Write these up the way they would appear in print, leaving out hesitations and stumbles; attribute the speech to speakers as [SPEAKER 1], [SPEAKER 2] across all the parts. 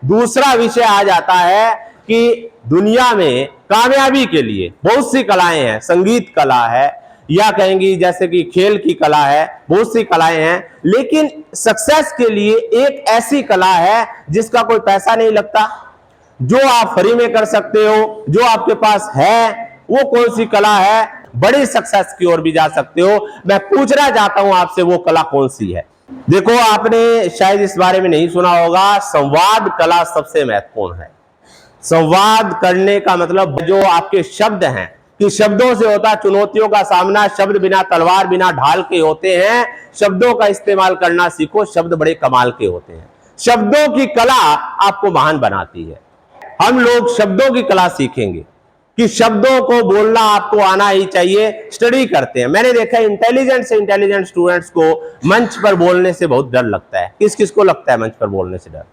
[SPEAKER 1] दूसरा विषय आ जाता है कि दुनिया में कामयाबी के लिए बहुत सी कलाएं हैं, संगीत कला है या कहेंगी जैसे कि खेल की कला है, बहुत सी कलाएं हैं, लेकिन सक्सेस के लिए एक ऐसी कला है जिसका कोई पैसा नहीं लगता, जो आप फ्री में कर सकते हो, जो आपके पास है, वो कौन सी कला है? बड़ी सक्सेस की ओर भी जा सकते हो। मैं पूछना चाहता हूं आपसे, वो कला कौन सी है? देखो, आपने शायद इस बारे में नहीं सुना होगा, संवाद कला सबसे महत्वपूर्ण है। संवाद करने का मतलब जो आपके शब्द हैं, कि शब्दों से होता चुनौतियों का सामना, शब्द बिना तलवार बिना ढाल के होते हैं। शब्दों का इस्तेमाल करना सीखो, शब्द बड़े कमाल के होते हैं। शब्दों की कला आपको महान बनाती है। हम लोग शब्दों की कला सीखेंगे कि शब्दों को बोलना आपको आना ही चाहिए। स्टडी करते हैं, मैंने देखा इंटेलिजेंट से इंटेलिजेंट स्टूडेंट्स को मंच पर बोलने से बहुत डर लगता है। किस किस को लगता है मंच पर बोलने से डर?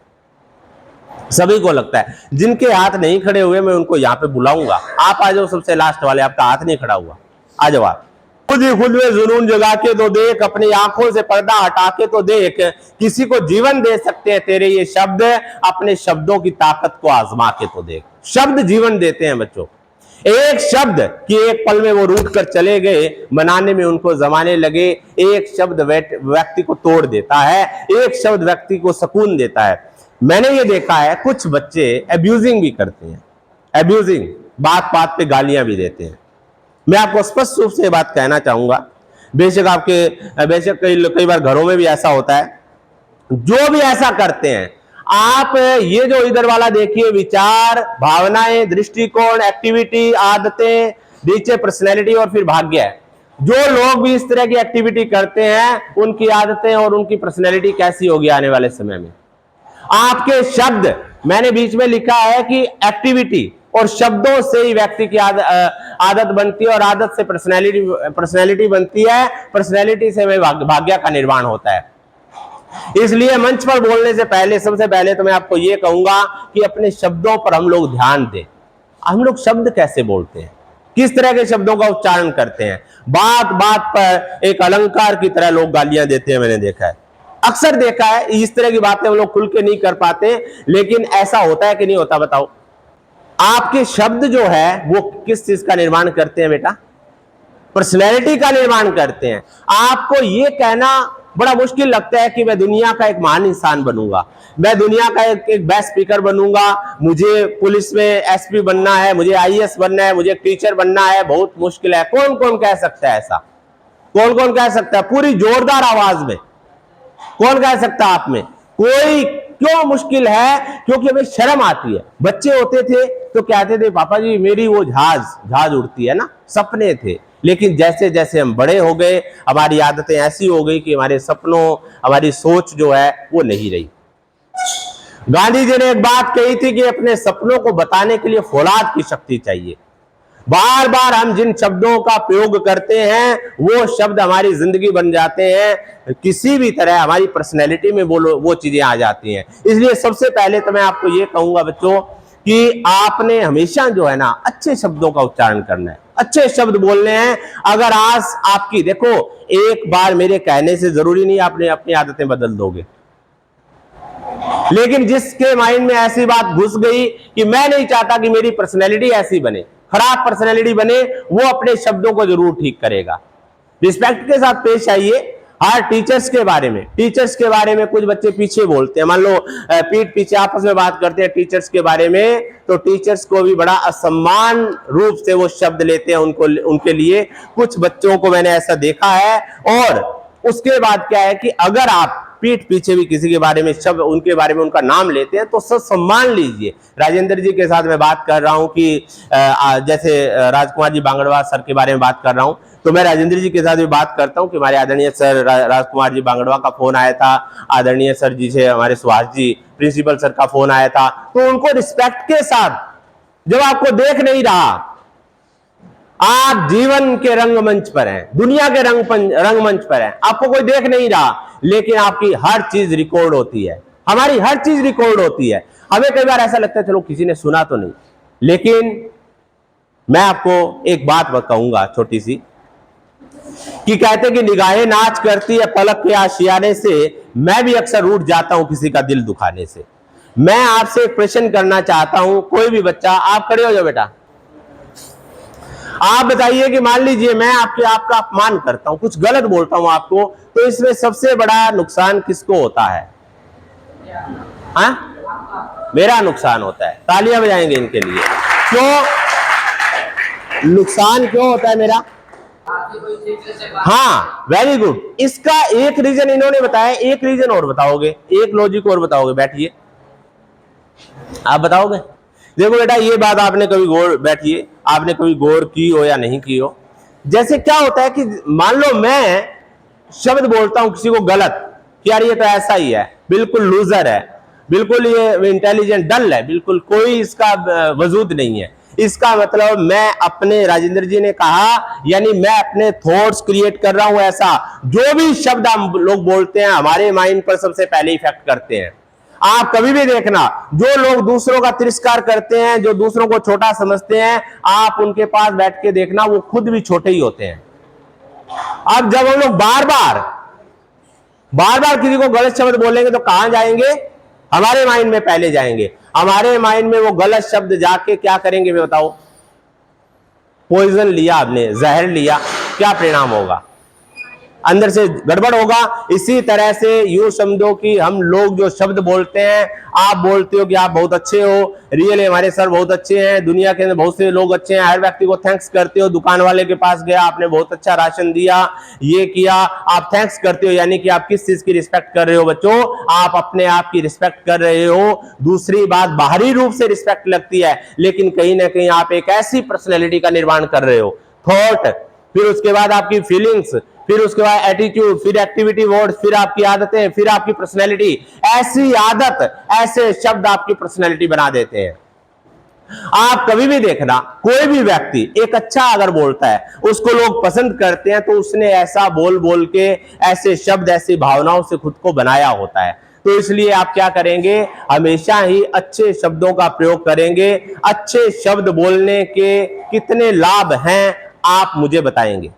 [SPEAKER 1] सभी को लगता है। जिनके हाथ नहीं खड़े हुए मैं उनको यहां पे बुलाऊंगा, आप आ जाओ। सबसे लास्ट वाले, आपका हाथ नहीं खड़ा हुआ, आ जाओ आप। खुद ही खुद में जुनून जगा के तो देख, अपनी आंखों से पर्दा हटा के तो देख, किसी को जीवन दे सकते हैं तेरे ये शब्द, अपने शब्दों की ताकत को आजमा के तो देख। शब्द जीवन देते हैं बच्चों। एक शब्द कि एक पल में वो रूठ कर चले गए, बनाने में उनको जमाने लगे। एक शब्द व्यक्ति को तोड़ देता है, एक शब्द व्यक्ति को सुकून देता है। मैंने ये देखा है कुछ बच्चे एब्यूजिंग भी करते हैं, एब्यूजिंग, बात बात पे गालियां भी देते हैं। मैं आपको स्पष्ट रूप से ये बात कहना चाहूंगा, बेशक कई बार घरों में भी ऐसा होता है। जो भी ऐसा करते हैं, आप ये जो इधर वाला देखिए, विचार, भावनाएं, दृष्टिकोण, एक्टिविटी, आदतें, नीचे पर्सनैलिटी और फिर भाग्य है। जो लोग भी इस तरह की एक्टिविटी करते हैं, उनकी आदतें और उनकी पर्सनैलिटी कैसी होगी आने वाले समय में। आपके शब्द, मैंने बीच में लिखा है कि एक्टिविटी और शब्दों से ही व्यक्ति की आदत बनती है, और आदत से पर्सनैलिटी बनती है, पर्सनैलिटी से भाग्य का निर्माण होता है। इसलिए मंच पर बोलने से पहले, सबसे पहले तो मैं आपको यह कहूंगा कि अपने शब्दों पर हम लोग ध्यान दें। हम लोग शब्द कैसे बोलते हैं, किस तरह के शब्दों का उच्चारण करते हैं। बात बात पर एक अलंकार की तरह लोग गालियां देते हैं, मैंने देखा है, अक्सर देखा है। इस तरह की बातें हम लोग खुल के नहीं कर पाते, लेकिन ऐसा होता है कि नहीं होता? बताओ। आपके शब्द जो है वो किस चीज का निर्माण करते हैं बेटा? पर्सनैलिटी का निर्माण करते हैं। आपको ये कहना बड़ा मुश्किल लगता है कि मैं दुनिया का एक महान इंसान बनूंगा, मैं दुनिया का एक बेस्ट स्पीकर बनूंगा, मुझे पुलिस में एसपी बनना है, मुझे आईएएस बनना है, मुझे टीचर बनना है। बहुत मुश्किल है। कौन कौन कह सकता है ऐसा? कौन कौन कह सकता है पूरी जोरदार आवाज में? कौन कह सकता है आप में? कोई। क्यों मुश्किल है? क्योंकि हमें शर्म आती है। बच्चे होते थे तो कहते थे, पापा जी मेरी वो जहाज उड़ती है ना, सपने थे। लेकिन जैसे जैसे हम बड़े हो गए, हमारी आदतें ऐसी हो गई कि हमारे सपनों, हमारी सोच जो है वो नहीं रही। गांधी जी ने एक बात कही थी कि अपने सपनों को बताने के लिए फौलाद की शक्ति चाहिए। बार बार हम जिन शब्दों का प्रयोग करते हैं, वो शब्द हमारी जिंदगी बन जाते हैं। किसी भी तरह हमारी पर्सनैलिटी में वो चीजें आ जाती हैं। इसलिए सबसे पहले तो मैं आपको ये कहूंगा बच्चों कि आपने हमेशा जो है ना अच्छे शब्दों का उच्चारण करना है, अच्छे शब्द बोलने हैं। अगर आज आपकी, देखो, एक बार मेरे कहने से जरूरी नहीं आपने अपनी आदतें बदल दोगे, लेकिन जिसके माइंड में ऐसी बात घुस गई कि मैं नहीं चाहता कि मेरी पर्सनैलिटी ऐसी बने, खराब पर्सनैलिटी बने, वो अपने शब्दों को जरूर ठीक करेगा। रिस्पेक्ट के साथ पेश आइए। हर टीचर्स के बारे में कुछ बच्चे पीछे बोलते हैं, मान लो पीठ पीछे आपस में बात करते हैं टीचर्स के बारे में, तो टीचर्स को भी बड़ा असम्मान रूप से वो शब्द लेते हैं उनके लिए। कुछ बच्चों को मैंने ऐसा देखा है। और उसके बाद क्या है कि अगर आप पीठ पीछे भी किसी के बारे में शब्द, उनके बारे में उनका नाम लेते हैं, तो सब सम्मान लीजिए। राजेंद्र जी के साथ मैं बात कर रहा हूं कि जैसे राजकुमार जी बांगड़वा सर के बारे में बात कर रहा हूं, तो मैं राजेंद्र जी के साथ भी बात करता हूं कि हमारे आदरणीय सर राजकुमार जी बांगड़वा का फोन आया था, आदरणीय सर जी से हमारे सुभाष जी प्रिंसिपल सर का फोन आया था, तो उनको रिस्पेक्ट के साथ, जब आपको देख नहीं रहा, आप जीवन के रंगमंच पर हैं, दुनिया के रंगमंच पर हैं, आपको कोई देख नहीं रहा, लेकिन आपकी हर चीज रिकॉर्ड होती है, हमारी हर चीज रिकॉर्ड होती है। हमें कई बार ऐसा लगता है चलो किसी ने सुना तो नहीं, लेकिन मैं आपको एक बात बताऊंगा छोटी सी, कि कहते कि निगाहें नाच करती है पलक के आशियाने से, मैं भी अक्सर रूठ जाता हूं किसी का दिल दुखाने से। मैं आपसे एक प्रश्न करना चाहता हूं, कोई भी बच्चा, आप खड़े हो जाओ बेटा। आप बताइए कि मान लीजिए मैं आपका अपमान करता हूं, कुछ गलत बोलता हूं आपको, तो इसमें सबसे बड़ा नुकसान किसको होता है? हाँ, मेरा नुकसान होता है। तालियां बजाएंगे इनके लिए। क्यों नुकसान क्यों होता है मेरा? हाँ, वेरी गुड। इसका एक रीजन इन्होंने बताया, एक रीजन और बताओगे, एक लॉजिक और बताओगे। बैठिए, आप बताओगे। देखो बेटा, ये बात आपने कभी गौर, बैठिए, आपने कभी गौर की हो या नहीं की हो। जैसे क्या होता है कि मान लो मैं शब्द बोलता हूं किसी को गलत, कि यार ये तो ऐसा ही है, बिल्कुल लूजर है, बिल्कुल ये इंटेलिजेंट डल है, बिल्कुल कोई इसका वजूद नहीं है। इसका मतलब मैं अपने, राजेंद्र जी ने कहा, यानी मैं अपने थॉट्स क्रिएट कर रहा हूं। ऐसा जो भी शब्द हम लोग बोलते हैं हमारे माइंड पर सबसे पहले इफेक्ट करते हैं। आप कभी भी देखना, जो लोग दूसरों का तिरस्कार करते हैं, जो दूसरों को छोटा समझते हैं, आप उनके पास बैठ के देखना, वो खुद भी छोटे ही होते हैं। अब जब हम लोग बार बार किसी को गलत शब्द बोलेंगे तो कहां जाएंगे? हमारे माइंड में पहले जाएंगे। हमारे माइंड में वो गलत शब्द जाके क्या करेंगे बताओ? पॉइजन लिया आपने, जहर लिया, क्या परिणाम होगा? अंदर से गड़बड़ होगा। इसी तरह से यूं समझो कि हम लोग जो शब्द बोलते हैं, आप बोलते हो कि आप बहुत अच्छे हो, रियली हमारे सर बहुत अच्छे हैं, दुनिया के अंदर बहुत से लोग अच्छे हैं, हर व्यक्ति को थैंक्स करते हो। दुकान वाले के पास गया, आपने बहुत अच्छा राशन दिया, ये किया, आप थैंक्स करते हो, यानी कि आप किस चीज की रिस्पेक्ट कर रहे हो बच्चों? आप अपने आप की रिस्पेक्ट कर रहे हो। दूसरी बात, बाहरी रूप से रिस्पेक्ट लगती है, लेकिन कहीं ना कहीं आप एक ऐसी पर्सनैलिटी का निर्माण कर रहे हो। थॉट, फिर उसके बाद आपकी फीलिंग्स, फिर उसके बाद एटीट्यूड, फिर एक्टिविटी वर्ड्स, फिर आपकी आदतें, फिर आपकी पर्सनैलिटी। ऐसी आदत, ऐसे शब्द आपकी पर्सनैलिटी बना देते हैं। आप कभी भी देखना, कोई भी व्यक्ति एक अच्छा अगर बोलता है, उसको लोग पसंद करते हैं, तो उसने ऐसा बोल बोल के, ऐसे शब्द, ऐसी भावनाओं से खुद को बनाया होता है। तो इसलिए आप क्या करेंगे? हमेशा ही अच्छे शब्दों का प्रयोग करेंगे। अच्छे शब्द बोलने के कितने लाभ हैं आप मुझे बताएंगे।